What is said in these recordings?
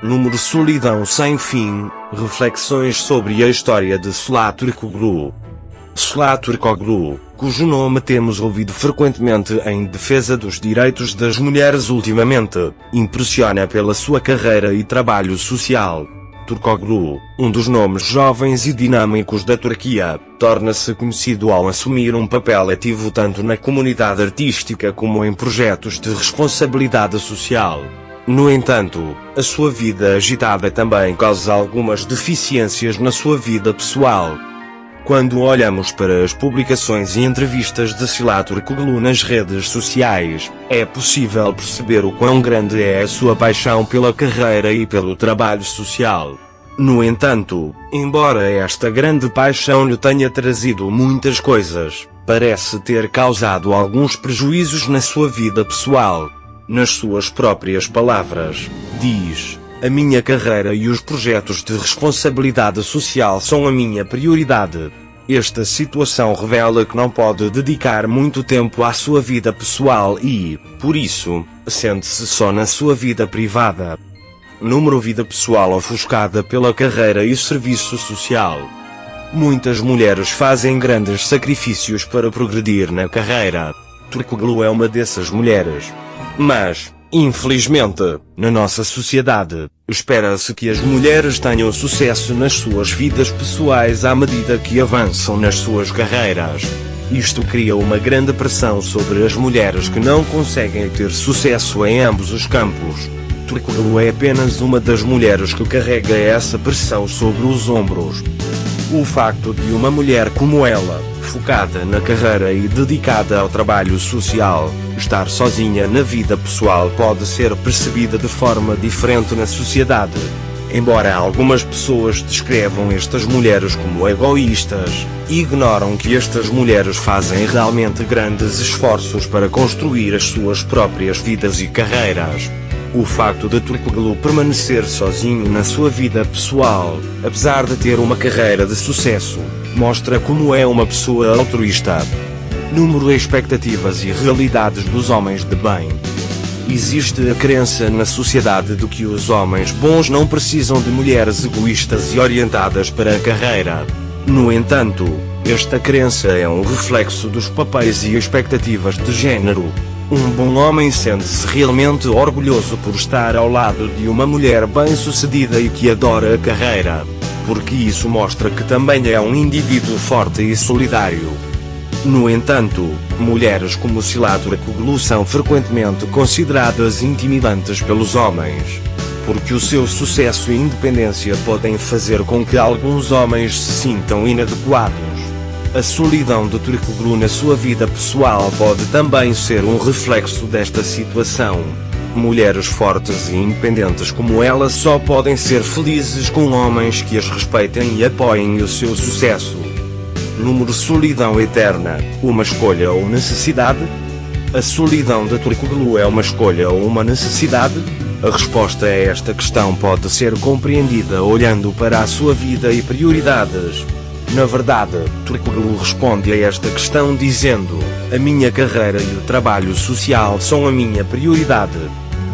Número Solidão sem fim, reflexões sobre a história de Salah Turkoglu. Salah Turkoglu, cujo nome temos ouvido frequentemente em defesa dos direitos das mulheres ultimamente, impressiona pela sua carreira e trabalho social. Turkoglu, um dos nomes jovens e dinâmicos da Turquia, torna-se conhecido ao assumir um papel ativo tanto na comunidade artística como em projetos de responsabilidade social. No entanto, a sua vida agitada também causa algumas deficiências na sua vida pessoal. Quando olhamos para as publicações e entrevistas de Salah Turkoglu nas redes sociais, é possível perceber o quão grande é a sua paixão pela carreira e pelo trabalho social. No entanto, embora esta grande paixão lhe tenha trazido muitas coisas, parece ter causado alguns prejuízos na sua vida pessoal. Nas suas próprias palavras, diz: "A minha carreira e os projetos de responsabilidade social são a minha prioridade." Esta situação revela que não pode dedicar muito tempo à sua vida pessoal e, por isso, sente-se só na sua vida privada. Número Vida pessoal ofuscada pela carreira e serviço social. Muitas mulheres fazem grandes sacrifícios para progredir na carreira. Turkoglu é uma dessas mulheres. Mas, infelizmente, na nossa sociedade, espera-se que as mulheres tenham sucesso nas suas vidas pessoais à medida que avançam nas suas carreiras. Isto cria uma grande pressão sobre as mulheres que não conseguem ter sucesso em ambos os campos. Turkoglu é apenas uma das mulheres que carrega essa pressão sobre os ombros. O facto de uma mulher como ela, focada na carreira e dedicada ao trabalho social, estar sozinha na vida pessoal pode ser percebida de forma diferente na sociedade. Embora algumas pessoas descrevam estas mulheres como egoístas, ignoram que estas mulheres fazem realmente grandes esforços para construir as suas próprias vidas e carreiras. O facto de Turkoglu permanecer sozinho na sua vida pessoal, apesar de ter uma carreira de sucesso, mostra como é uma pessoa altruísta. Número Expectativas e realidades dos homens de bem. Existe a crença na sociedade de que os homens bons não precisam de mulheres egoístas e orientadas para a carreira. No entanto, esta crença é um reflexo dos papéis e expectativas de género. Um bom homem sente-se realmente orgulhoso por estar ao lado de uma mulher bem-sucedida e que adora a carreira, porque isso mostra que também é um indivíduo forte e solidário. No entanto, mulheres como Salah Turkoglu são frequentemente consideradas intimidantes pelos homens, porque o seu sucesso e independência podem fazer com que alguns homens se sintam inadequados. A solidão de Turkoglu na sua vida pessoal pode também ser um reflexo desta situação. Mulheres fortes e independentes como ela só podem ser felizes com homens que as respeitem e apoiem o seu sucesso. Número Solidão eterna, uma escolha ou necessidade? A solidão de Turkoglu é uma escolha ou uma necessidade? A resposta a esta questão pode ser compreendida olhando para a sua vida e prioridades. Na verdade, Turkoglu responde a esta questão dizendo: "A minha carreira e o trabalho social são a minha prioridade."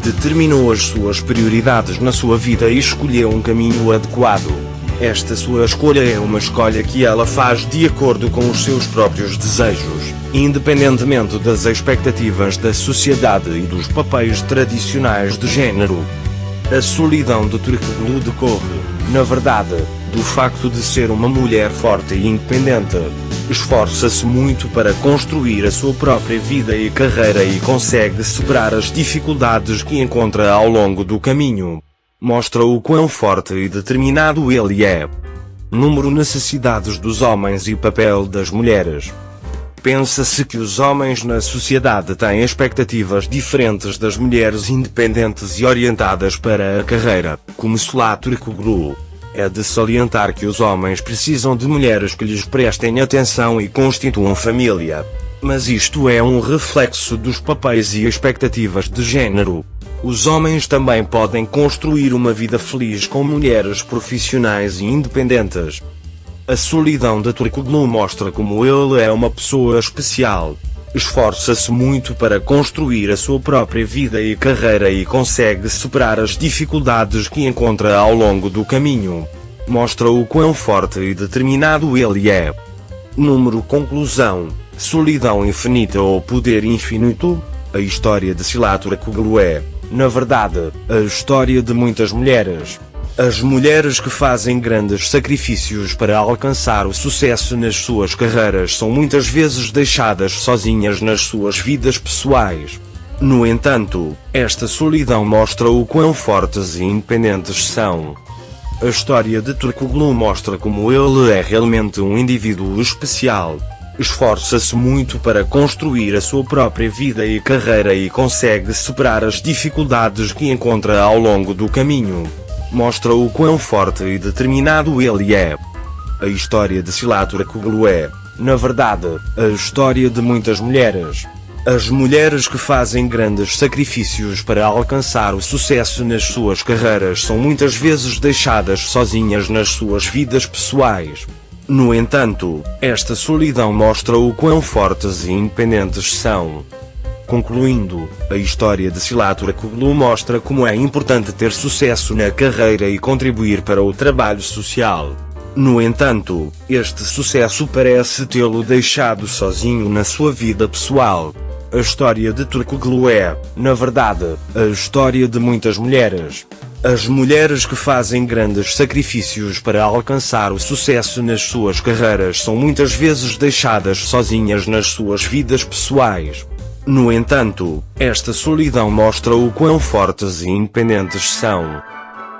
Determinou as suas prioridades na sua vida e escolheu um caminho adequado. Esta sua escolha é uma escolha que ela faz de acordo com os seus próprios desejos, independentemente das expectativas da sociedade e dos papéis tradicionais de género. A solidão de Turkoglu decorre, na verdade, do facto de ser uma mulher forte e independente. Esforça-se muito para construir a sua própria vida e carreira e consegue superar as dificuldades que encontra ao longo do caminho. Mostra o quão forte e determinado ele é. Número Necessidades dos homens e papel das mulheres. Pensa-se que os homens na sociedade têm expectativas diferentes das mulheres independentes e orientadas para a carreira, como Salah Turkoglu. É de salientar que os homens precisam de mulheres que lhes prestem atenção e constituam família. Mas isto é um reflexo dos papéis e expectativas de género. Os homens também podem construir uma vida feliz com mulheres profissionais e independentes. A solidão de Turkoglu mostra como ele é uma pessoa especial. Esforça-se muito para construir a sua própria vida e carreira e consegue superar as dificuldades que encontra ao longo do caminho. Mostra o quão forte e determinado ele é. Conclusão: solidão infinita ou poder infinito? A história de Szilato Erkoglu é, na verdade, a história de muitas mulheres. As mulheres que fazem grandes sacrifícios para alcançar o sucesso nas suas carreiras são muitas vezes deixadas sozinhas nas suas vidas pessoais. No entanto, esta solidão mostra o quão fortes e independentes são. A história de Erkoglu mostra como ele é realmente um indivíduo especial. Esforça-se muito para construir a sua própria vida e carreira e consegue superar as dificuldades que encontra ao longo do caminho. Mostra o quão forte e determinado ele é. A história de Szilato Erkoglu é, na verdade, a história de muitas mulheres. As mulheres que fazem grandes sacrifícios para alcançar o sucesso nas suas carreiras são muitas vezes deixadas sozinhas nas suas vidas pessoais. No entanto, esta solidão mostra o quão fortes e independentes são. Concluindo, a história de Szilato Erkoglu mostra como é importante ter sucesso na carreira e contribuir para o trabalho social. No entanto, este sucesso parece tê-lo deixado sozinho na sua vida pessoal. A história de Erkoglu é, na verdade, a história de muitas mulheres. As mulheres que fazem grandes sacrifícios para alcançar o sucesso nas suas carreiras são muitas vezes deixadas sozinhas nas suas vidas pessoais. No entanto, esta solidão mostra o quão fortes e independentes são.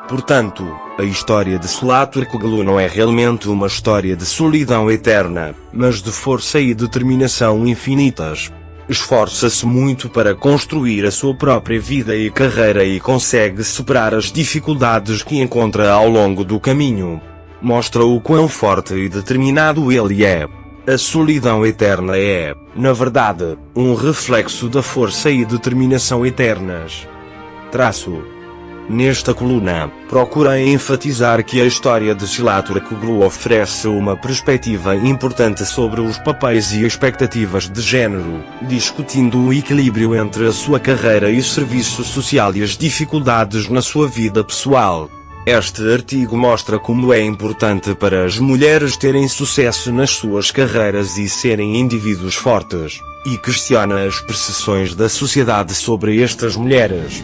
Portanto, a história de Szilato Erkoglu não é realmente uma história de solidão eterna, mas de força e determinação infinitas. Esforça-se muito para construir a sua própria vida e carreira e consegue superar as dificuldades que encontra ao longo do caminho. Mostra o quão forte e determinado ele é. A solidão eterna é, na verdade, um reflexo da força e determinação eternas. Nesta coluna, procurei enfatizar que a história de Szilato Erkoglu oferece uma perspectiva importante sobre os papéis e expectativas de género, discutindo o equilíbrio entre a sua carreira e serviço social e as dificuldades na sua vida pessoal. Este artigo mostra como é importante para as mulheres terem sucesso nas suas carreiras e serem indivíduos fortes, e questiona as percepções da sociedade sobre estas mulheres.